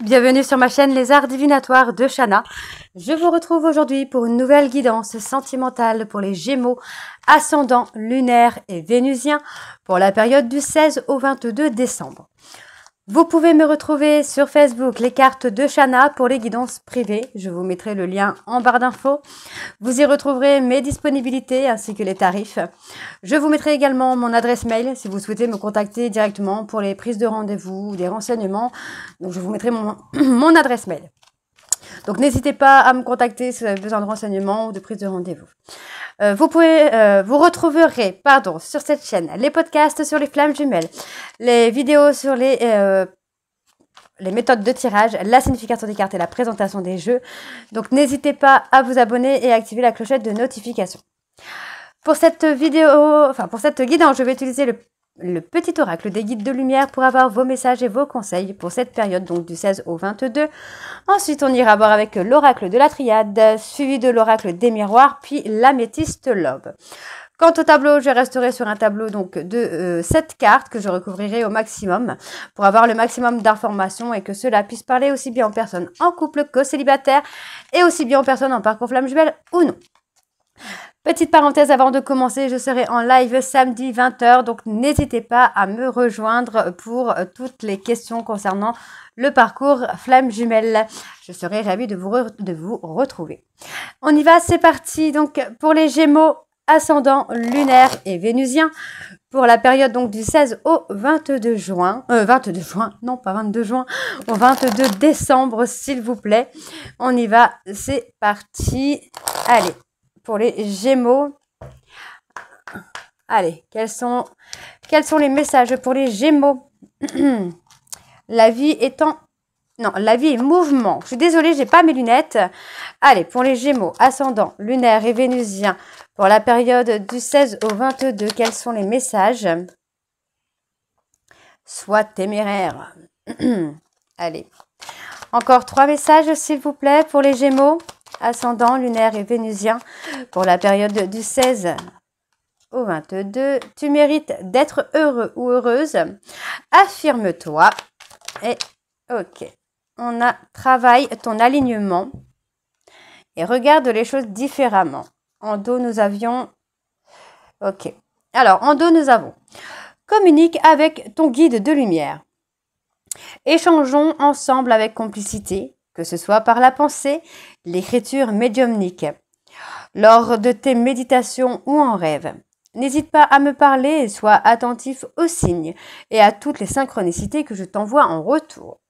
Bienvenue sur ma chaîne Les Arts Divinatoires de Shana. Je vous retrouve aujourd'hui pour une nouvelle guidance sentimentale pour les Gémeaux, ascendant lunaire et vénusien pour la période du 16 au 22 décembre. Vous pouvez me retrouver sur Facebook, les cartes de Shana pour les guidances privées. Je vous mettrai le lien en barre d'infos. Vous y retrouverez mes disponibilités ainsi que les tarifs. Je vous mettrai également mon adresse mail si vous souhaitez me contacter directement pour les prises de rendez-vous ou des renseignements. Donc je vous mettrai mon adresse mail. Donc n'hésitez pas à me contacter si vous avez besoin de renseignements ou de prise de rendez-vous. Vous retrouverez sur cette chaîne les podcasts sur les flammes jumelles, les vidéos sur les méthodes de tirage, la signification des cartes et la présentation des jeux. Donc n'hésitez pas à vous abonner et à activer la clochette de notification. Pour cette guidance, je vais utiliser le petit oracle des guides de lumière pour avoir vos messages et vos conseils pour cette période, donc du 16 au 22. Ensuite, on ira voir avec l'oracle de la triade, suivi de l'oracle des miroirs, puis l'améthyste lobe. Quant au tableau, je resterai sur un tableau donc de 7 cartes que je recouvrirai au maximum pour avoir le maximum d'informations et que cela puisse parler aussi bien aux personnes en couple qu'aux célibataires et aussi bien aux personnes en parcours flamme jumelle ou non. Petite parenthèse avant de commencer, je serai en live samedi 20h, donc n'hésitez pas à me rejoindre pour toutes les questions concernant le parcours flamme jumelle. Je serai ravie de vous retrouver. On y va, c'est parti. Donc pour les Gémeaux, ascendant lunaire et vénusien, pour la période donc du 16 au 22 juin, au 22 décembre s'il vous plaît. On y va, c'est parti. Allez. Pour les Gémeaux, allez, quels sont les messages pour les Gémeaux? La vie est mouvement. Je suis désolée, j'ai pas mes lunettes. Allez, pour les Gémeaux, ascendant, lunaire et vénusien, pour la période du 16 au 22, quels sont les messages? Sois téméraire. Allez, encore 3 messages, s'il vous plaît, pour les Gémeaux. Ascendant, lunaire et vénusien pour la période du 16 au 22. Tu mérites d'être heureux ou heureuse. Affirme-toi. Et ok. Travaille ton alignement et regarde les choses différemment. En dos, nous avions... Ok. Alors, en dos, nous avons... Communique avec ton guide de lumière. Échangeons ensemble avec complicité, que ce soit par la pensée, l'écriture médiumnique, lors de tes méditations ou en rêve. N'hésite pas à me parler et sois attentif aux signes et à toutes les synchronicités que je t'envoie en retour.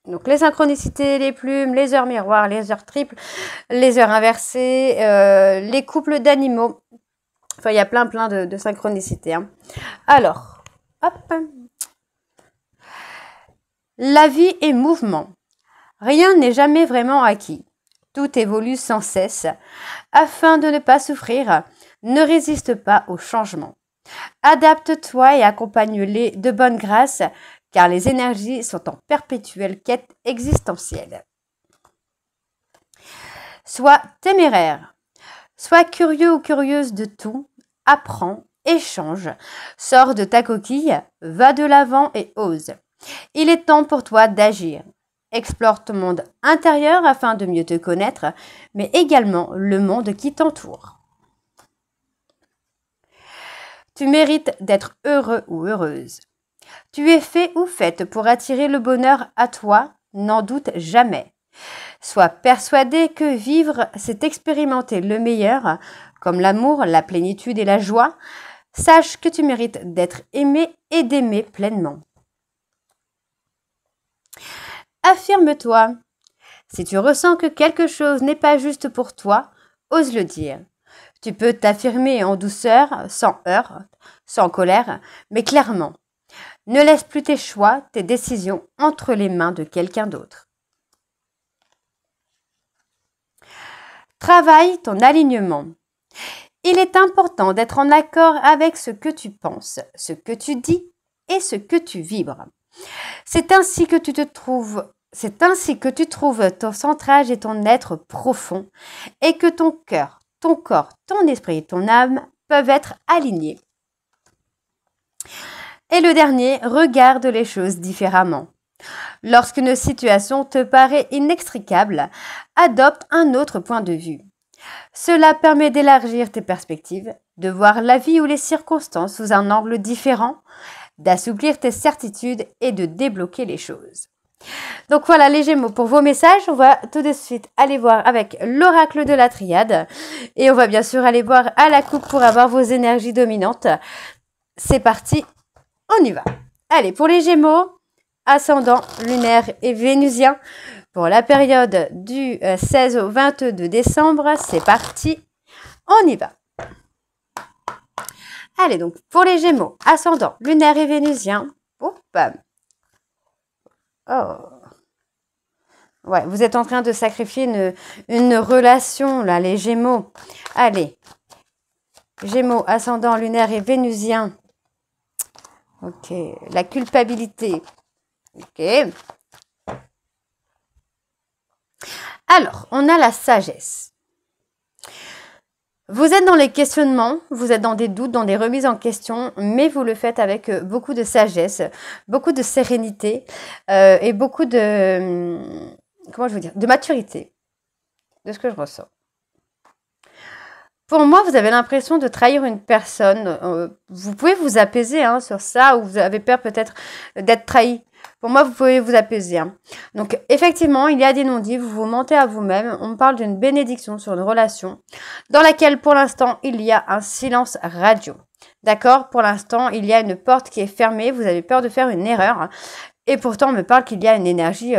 Donc les synchronicités, les plumes, les heures miroirs, les heures triples, les heures inversées, les couples d'animaux. Enfin, il y a plein de synchronicités. Hein. Alors, hop. La vie est mouvement. Rien n'est jamais vraiment acquis. Tout évolue sans cesse. Afin de ne pas souffrir, ne résiste pas au changement. Adapte-toi et accompagne-les de bonne grâce, car les énergies sont en perpétuelle quête existentielle. Sois téméraire. Sois curieux ou curieuse de tout. Apprends, échange. Sors de ta coquille, va de l'avant et ose. Il est temps pour toi d'agir. Explore ton monde intérieur afin de mieux te connaître, mais également le monde qui t'entoure. Tu mérites d'être heureux ou heureuse. Tu es fait ou faite pour attirer le bonheur à toi, n'en doute jamais. Sois persuadé que vivre, c'est expérimenter le meilleur, comme l'amour, la plénitude et la joie. Sache que tu mérites d'être aimé et d'aimer pleinement. Affirme-toi. Si tu ressens que quelque chose n'est pas juste pour toi, ose le dire. Tu peux t'affirmer en douceur, sans heurts, sans colère, mais clairement. Ne laisse plus tes choix, tes décisions entre les mains de quelqu'un d'autre. Travaille ton alignement. Il est important d'être en accord avec ce que tu penses, ce que tu dis et ce que tu vibres. C'est ainsi que tu trouves ton centrage et ton être profond et que ton cœur, ton corps, ton esprit et ton âme peuvent être alignés. Et le dernier, regarde les choses différemment. Lorsqu'une situation te paraît inextricable, adopte un autre point de vue. Cela permet d'élargir tes perspectives, de voir la vie ou les circonstances sous un angle différent, d'assouplir tes certitudes et de débloquer les choses. Donc voilà les Gémeaux pour vos messages. On va tout de suite aller voir avec l'oracle de la triade. Et on va bien sûr aller voir à la coupe pour avoir vos énergies dominantes. C'est parti, on y va. Allez, pour les Gémeaux, ascendant lunaire et vénusien, pour la période du 16 au 22 décembre, c'est parti, on y va. Allez, donc pour les Gémeaux, ascendant lunaire et vénusien, oh, ouais, vous êtes en train de sacrifier une relation, là, les Gémeaux. Allez, Gémeaux, ascendant lunaire et vénusien. Ok, la culpabilité. Ok. Alors, on a la sagesse. Vous êtes dans les questionnements, vous êtes dans des doutes, dans des remises en question, mais vous le faites avec beaucoup de sagesse, beaucoup de sérénité et beaucoup de, comment je veux dire, de maturité, de ce que je ressens. Pour moi, vous avez l'impression de trahir une personne. Vous pouvez vous apaiser hein, sur ça, ou vous avez peur peut-être d'être trahi. Pour moi, vous pouvez vous apaiser. Hein. Donc, effectivement, il y a des non-dits, vous vous mentez à vous-même. On parle d'une bénédiction sur une relation dans laquelle, pour l'instant, il y a un silence radio. D'accord? Pour l'instant, il y a une porte qui est fermée. Vous avez peur de faire une erreur. Et pourtant, on me parle qu'il y a une énergie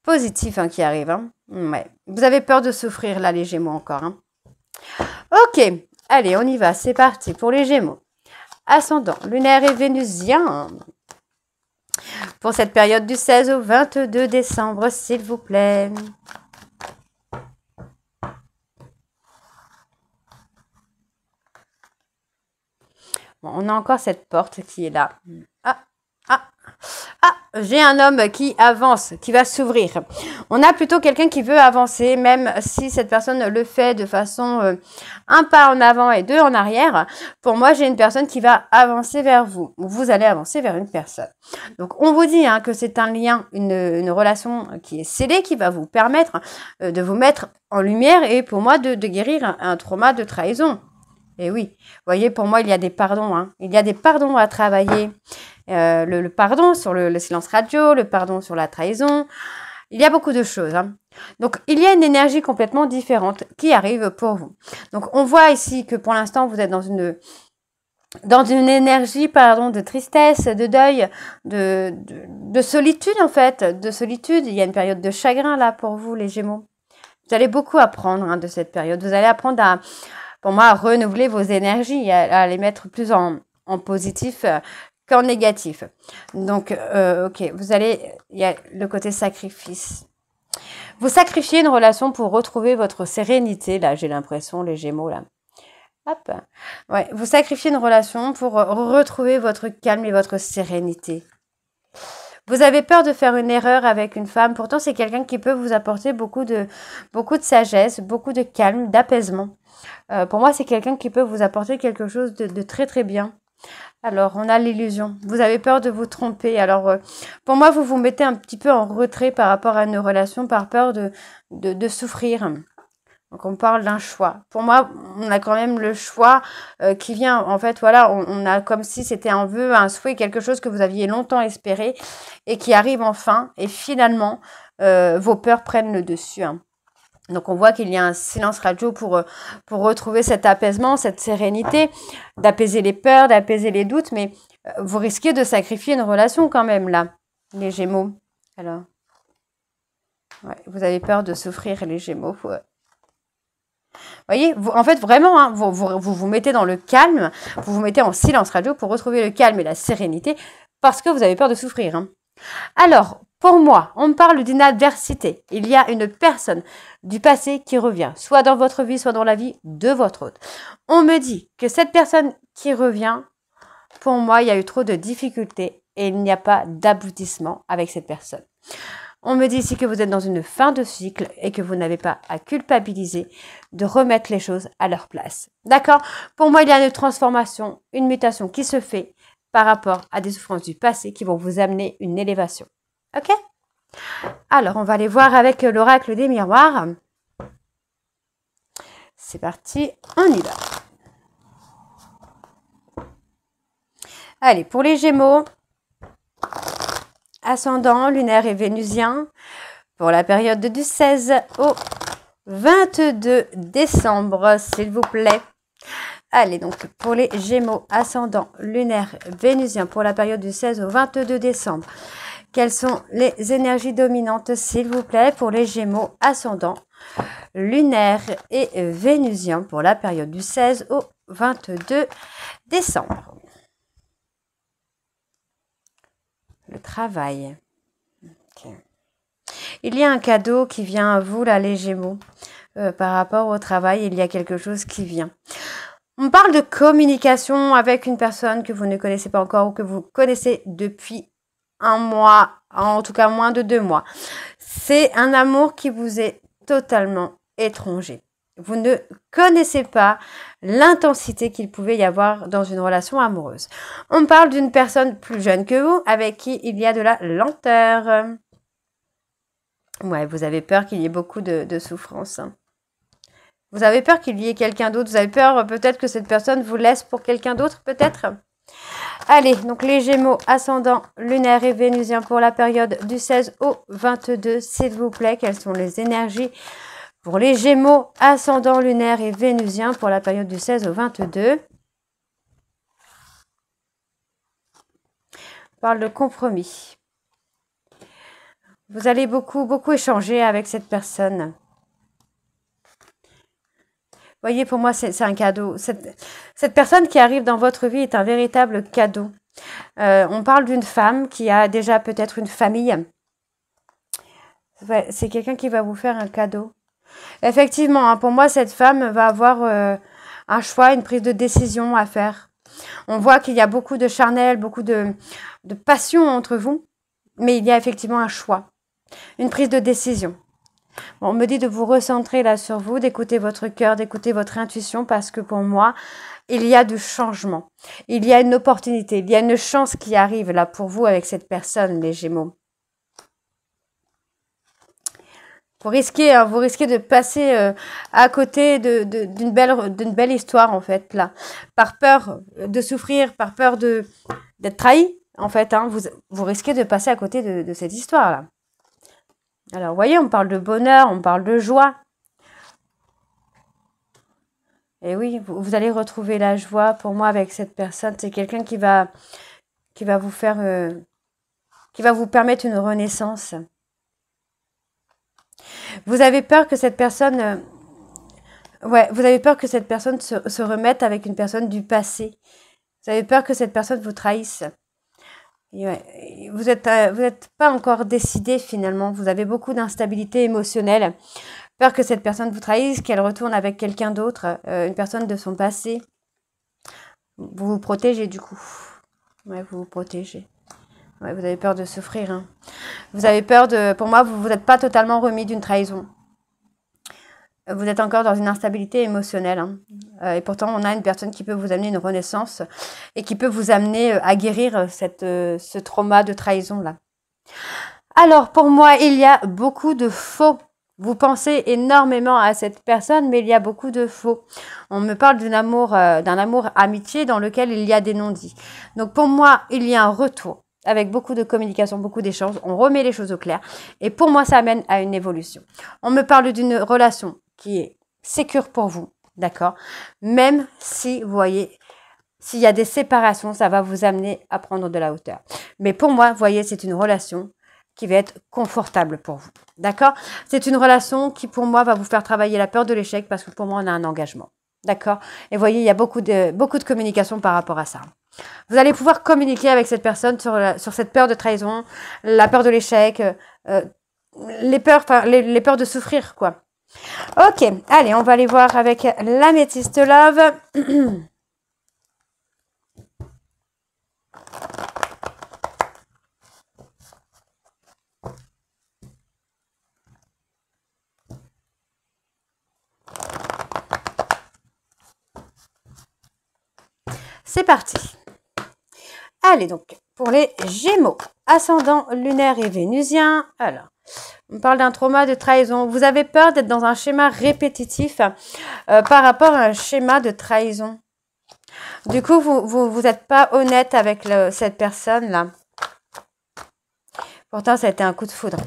positive hein, qui arrive. Hein. Ouais. Vous avez peur de souffrir, là, les Gémeaux, encore. Hein. Ok, allez, on y va. C'est parti pour les Gémeaux. Ascendant lunaire et vénusien. Pour cette période du 16 au 22 décembre, s'il vous plaît. Bon, on a encore cette porte qui est là. J'ai un homme qui avance, qui va s'ouvrir. On a plutôt quelqu'un qui veut avancer, même si cette personne le fait de façon un pas en avant et deux en arrière. Pour moi, j'ai une personne qui va avancer vers vous. Vous allez avancer vers une personne. Donc, on vous dit hein, que c'est un lien, une relation qui est scellée, qui va vous permettre de vous mettre en lumière et pour moi de guérir un trauma de trahison. Et oui, vous voyez, pour moi, il y a des pardons. Hein. Il y a des pardons à travailler. Le pardon sur le silence radio, le pardon sur la trahison. Il y a beaucoup de choses. Hein. Donc, il y a une énergie complètement différente qui arrive pour vous. Donc, on voit ici que pour l'instant, vous êtes dans une énergie de tristesse, de deuil, de solitude en fait. De solitude, il y a une période de chagrin là pour vous, les Gémeaux. Vous allez beaucoup apprendre hein, de cette période. Vous allez apprendre pour moi, à renouveler vos énergies, à les mettre plus en positif qu'en négatif. Donc, ok, il y a le côté sacrifice. Vous sacrifiez une relation pour retrouver votre sérénité, là, j'ai l'impression, les Gémeaux, là. Hop. Ouais, vous sacrifiez une relation pour retrouver votre calme et votre sérénité. Vous avez peur de faire une erreur avec une femme, pourtant c'est quelqu'un qui peut vous apporter beaucoup de sagesse, beaucoup de calme, d'apaisement. Pour moi, c'est quelqu'un qui peut vous apporter quelque chose de très très bien. Alors, on a l'illusion. Vous avez peur de vous tromper. Alors, pour moi, vous vous mettez un petit peu en retrait par rapport à une relation, par peur de souffrir. Donc, on parle d'un choix. Pour moi, on a quand même le choix qui vient. En fait, voilà, on a comme si c'était un vœu, un souhait, quelque chose que vous aviez longtemps espéré et qui arrive enfin. Et finalement, vos peurs prennent le dessus. Hein. Donc, on voit qu'il y a un silence radio pour retrouver cet apaisement, cette sérénité, d'apaiser les peurs, d'apaiser les doutes. Mais vous risquez de sacrifier une relation quand même, là, les Gémeaux. Alors, ouais, vous avez peur de souffrir, les Gémeaux. Vous voyez, en fait, vraiment, hein, vous mettez dans le calme, vous mettez en silence radio pour retrouver le calme et la sérénité parce que vous avez peur de souffrir. Hein. Alors, pour moi, on me parle d'une adversité. Il y a une personne du passé qui revient, soit dans votre vie, soit dans la vie de votre hôte. On me dit que cette personne qui revient, pour moi, il y a eu trop de difficultés et il n'y a pas d'aboutissement avec cette personne. On me dit ici que vous êtes dans une fin de cycle et que vous n'avez pas à culpabiliser de remettre les choses à leur place. D'accord? Pour moi, il y a une transformation, une mutation qui se fait par rapport à des souffrances du passé qui vont vous amener une élévation. Ok? Alors, on va aller voir avec l'oracle des miroirs. C'est parti, on y va. Allez, pour les Gémeaux, ascendant, lunaire et vénusien, pour la période du 16 au 22 décembre, s'il vous plaît. Allez, donc, pour les Gémeaux, ascendant, lunaire, vénusien, pour la période du 16 au 22 décembre, quelles sont les énergies dominantes, s'il vous plaît, pour les Gémeaux, ascendant, lunaire et vénusien, pour la période du 16 au 22 décembre. Le travail. Okay. Il y a un cadeau qui vient à vous, là, les Gémeaux. Par rapport au travail, il y a quelque chose qui vient. On parle de communication avec une personne que vous ne connaissez pas encore ou que vous connaissez depuis un mois, en tout cas moins de 2 mois. C'est un amour qui vous est totalement étranger. Vous ne connaissez pas l'intensité qu'il pouvait y avoir dans une relation amoureuse. On parle d'une personne plus jeune que vous, avec qui il y a de la lenteur. Ouais, vous avez peur qu'il y ait beaucoup de souffrance. Vous avez peur qu'il y ait quelqu'un d'autre. Vous avez peur peut-être que cette personne vous laisse pour quelqu'un d'autre, peut-être. Allez, donc les Gémeaux, ascendant, lunaire et vénusien pour la période du 16 au 22, s'il vous plaît. Quelles sont les énergies pour les Gémeaux, ascendant, lunaire et vénusien pour la période du 16 au 22? On parle de compromis. Vous allez beaucoup échanger avec cette personne. Vous voyez, pour moi, c'est un cadeau. Cette personne qui arrive dans votre vie est un véritable cadeau. On parle d'une femme qui a déjà peut-être une famille. C'est quelqu'un qui va vous faire un cadeau. Effectivement, hein, pour moi, cette femme va avoir un choix, une prise de décision à faire. On voit qu'il y a beaucoup de charnel, beaucoup de passion entre vous, mais il y a effectivement un choix, une prise de décision. Bon, on me dit de vous recentrer là sur vous, d'écouter votre cœur, d'écouter votre intuition, parce que pour moi, il y a du changement. Il y a une opportunité, il y a une chance qui arrive là pour vous avec cette personne, les Gémeaux. Vous risquez de passer à côté d'une belle histoire, en fait, là. Par peur de souffrir, par peur d'être trahi, en fait, hein, vous risquez de passer à côté de cette histoire-là. Alors, vous voyez, on parle de bonheur, on parle de joie. Et oui, vous allez retrouver la joie, pour moi, avec cette personne. C'est quelqu'un qui va vous faire... qui va vous permettre une renaissance. Vous avez peur que cette personne... ouais, vous avez peur que cette personne se remette avec une personne du passé. Vous avez peur que cette personne vous trahisse. Ouais, vous êtes pas encore décidé finalement. Vous avez beaucoup d'instabilité émotionnelle. Peur que cette personne vous trahisse, qu'elle retourne avec quelqu'un d'autre, une personne de son passé. Vous vous protégez du coup. Ouais, vous vous protégez. Ouais, vous avez peur de souffrir. Hein. Vous avez peur de... Pour moi, vous n'êtes pas totalement remis d'une trahison. Vous êtes encore dans une instabilité émotionnelle. Hein. Et pourtant, on a une personne qui peut vous amener une renaissance et qui peut vous amener à guérir ce trauma de trahison-là. Alors, pour moi, il y a beaucoup de faux. Vous pensez énormément à cette personne, mais il y a beaucoup de faux. On me parle d'un amour amitié dans lequel il y a des non-dits. Donc, pour moi, il y a un retour avec beaucoup de communication, beaucoup d'échanges. On remet les choses au clair. Et pour moi, ça amène à une évolution. On me parle d'une relation qui est sécure pour vous, d'accord? Même si, vous voyez, s'il y a des séparations, ça va vous amener à prendre de la hauteur. Mais pour moi, vous voyez, c'est une relation qui va être confortable pour vous, d'accord? C'est une relation qui, pour moi, va vous faire travailler la peur de l'échec parce que pour moi, on a un engagement, d'accord? Et vous voyez, il y a beaucoup de communication par rapport à ça. Vous allez pouvoir communiquer avec cette personne sur cette peur de trahison, la peur de l'échec, les peurs de souffrir, quoi. Ok, allez, on va aller voir avec l'améthyste love. C'est parti. Allez, donc, pour les Gémeaux. ascendant lunaire et vénusien. Alors, on parle d'un trauma de trahison. Vous avez peur d'être dans un schéma répétitif par rapport à un schéma de trahison. Du coup, vous n'êtes pas honnête avec cette personne-là. Pourtant, ça a été un coup de foudre.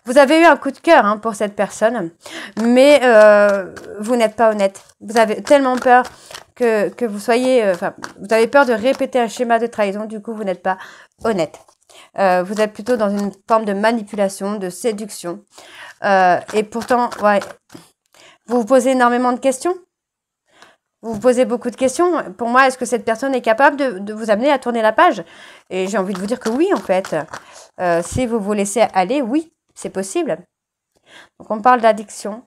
Vous avez eu un coup de cœur hein, pour cette personne, mais vous n'êtes pas honnête. Vous avez tellement peur que vous soyez... vous avez peur de répéter un schéma de trahison, du coup, vous n'êtes pas honnête. Vous êtes plutôt dans une forme de manipulation, de séduction. Et pourtant, ouais, vous vous posez énormément de questions. Vous vous posez beaucoup de questions. Pour moi, est-ce que cette personne est capable de vous amener à tourner la page? Et j'ai envie de vous dire que oui, en fait. Si vous vous laissez aller, oui, c'est possible. Donc, on parle d'addiction.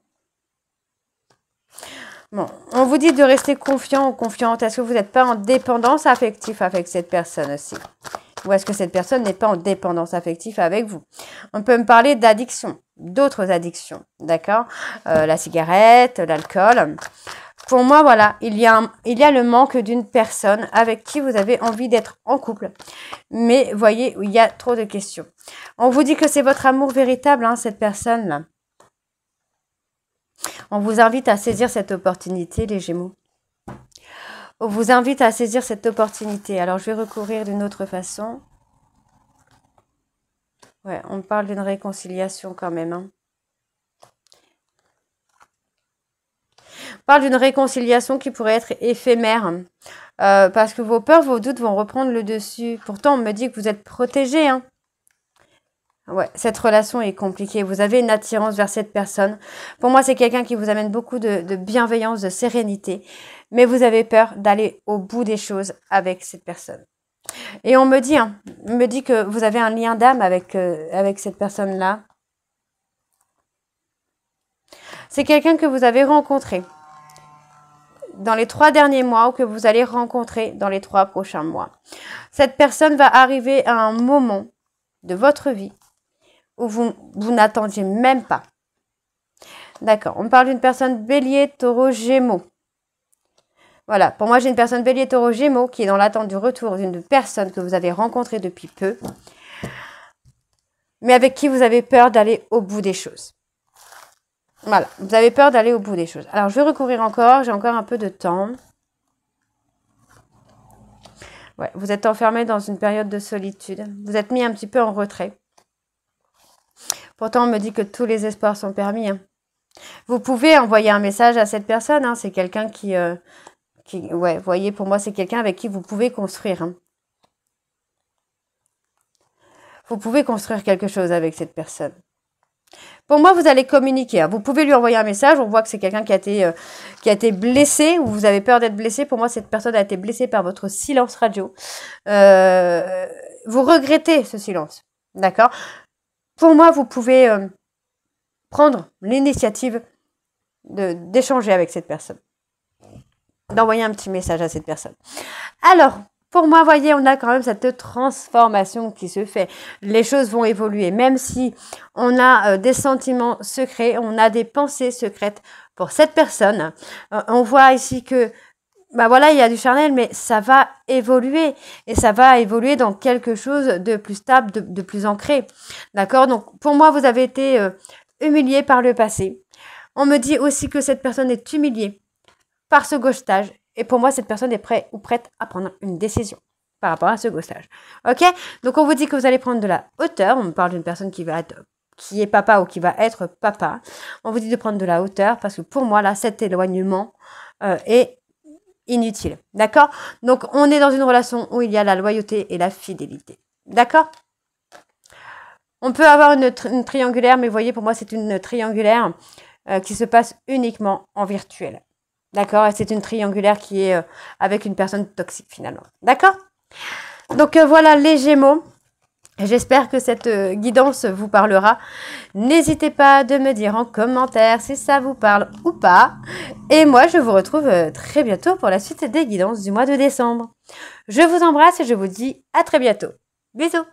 Bon, on vous dit de rester confiant ou confiante. Est-ce que vous n'êtes pas en dépendance affective avec cette personne aussi? Ou est-ce que cette personne n'est pas en dépendance affective avec vous? On peut me parler d'addiction, d'autres addictions, d'accord? La cigarette, l'alcool. Pour moi, voilà, il y a le manque d'une personne avec qui vous avez envie d'être en couple. Mais voyez, il y a trop de questions. On vous dit que c'est votre amour véritable, hein, cette personne-là. On vous invite à saisir cette opportunité, les Gémeaux. On vous invite à saisir cette opportunité. Alors, je vais recourir d'une autre façon. Ouais, on parle d'une réconciliation quand même, hein. On parle d'une réconciliation qui pourrait être éphémère. Parce que vos peurs, vos doutes vont reprendre le dessus. Pourtant, on me dit que vous êtes protégé, hein. Ouais, cette relation est compliquée. Vous avez une attirance vers cette personne. Pour moi, c'est quelqu'un qui vous amène beaucoup de bienveillance, de sérénité. Mais vous avez peur d'aller au bout des choses avec cette personne. Et on me dit que vous avez un lien d'âme avec cette personne-là. C'est quelqu'un que vous avez rencontré dans les 3 derniers mois ou que vous allez rencontrer dans les 3 prochains mois. Cette personne va arriver à un moment de votre vie où vous n'attendiez même pas. D'accord, on parle d'une personne bélier, taureau, gémeaux. Voilà, pour moi j'ai une personne bélier, taureau, gémeaux qui est dans l'attente du retour d'une personne que vous avez rencontrée depuis peu, mais avec qui vous avez peur d'aller au bout des choses. Voilà, vous avez peur d'aller au bout des choses. Alors je vais recourir encore, j'ai encore un peu de temps. Ouais, vous êtes enfermé dans une période de solitude. Vous êtes mis un petit peu en retrait. Pourtant, on me dit que tous les espoirs sont permis. Hein. Vous pouvez envoyer un message à cette personne. Hein. C'est quelqu'un qui... ouais, vous voyez, pour moi, c'est quelqu'un avec qui vous pouvez construire. Hein. Vous pouvez construire quelque chose avec cette personne. Pour moi, vous allez communiquer. Hein. Vous pouvez lui envoyer un message. On voit que c'est quelqu'un qui a été blessé ou vous avez peur d'être blessé. Pour moi, cette personne a été blessée par votre silence radio. Vous regrettez ce silence. D'accord ? Pour moi, vous pouvez prendre l'initiative d'échanger avec cette personne. D'envoyer un petit message à cette personne. Alors, pour moi, voyez, on a quand même cette transformation qui se fait. Les choses vont évoluer. Même si on a des sentiments secrets, on a des pensées secrètes pour cette personne. On voit ici que, bah voilà, il y a du charnel, mais ça va évoluer. Et ça va évoluer dans quelque chose de plus stable, de plus ancré. D'accord? Donc, pour moi, vous avez été humilié par le passé. On me dit aussi que cette personne est humiliée par ce ghostage. Et pour moi, cette personne est prête ou prête à prendre une décision par rapport à ce ghostage. Ok? Donc, on vous dit que vous allez prendre de la hauteur. On me parle d'une personne qui est papa ou qui va être papa. On vous dit de prendre de la hauteur parce que pour moi, là, cet éloignement est inutile. D'accord? Donc, on est dans une relation où il y a la loyauté et la fidélité. D'accord? On peut avoir une triangulaire, mais vous voyez, pour moi, c'est une triangulaire qui se passe uniquement en virtuel. D'accord? Et c'est une triangulaire qui est avec une personne toxique, finalement. D'accord? Donc, voilà les Gémeaux. J'espère que cette guidance vous parlera. N'hésitez pas de me dire en commentaire si ça vous parle ou pas. Et moi, je vous retrouve très bientôt pour la suite des guidances du mois de décembre. Je vous embrasse et je vous dis à très bientôt. Bisous!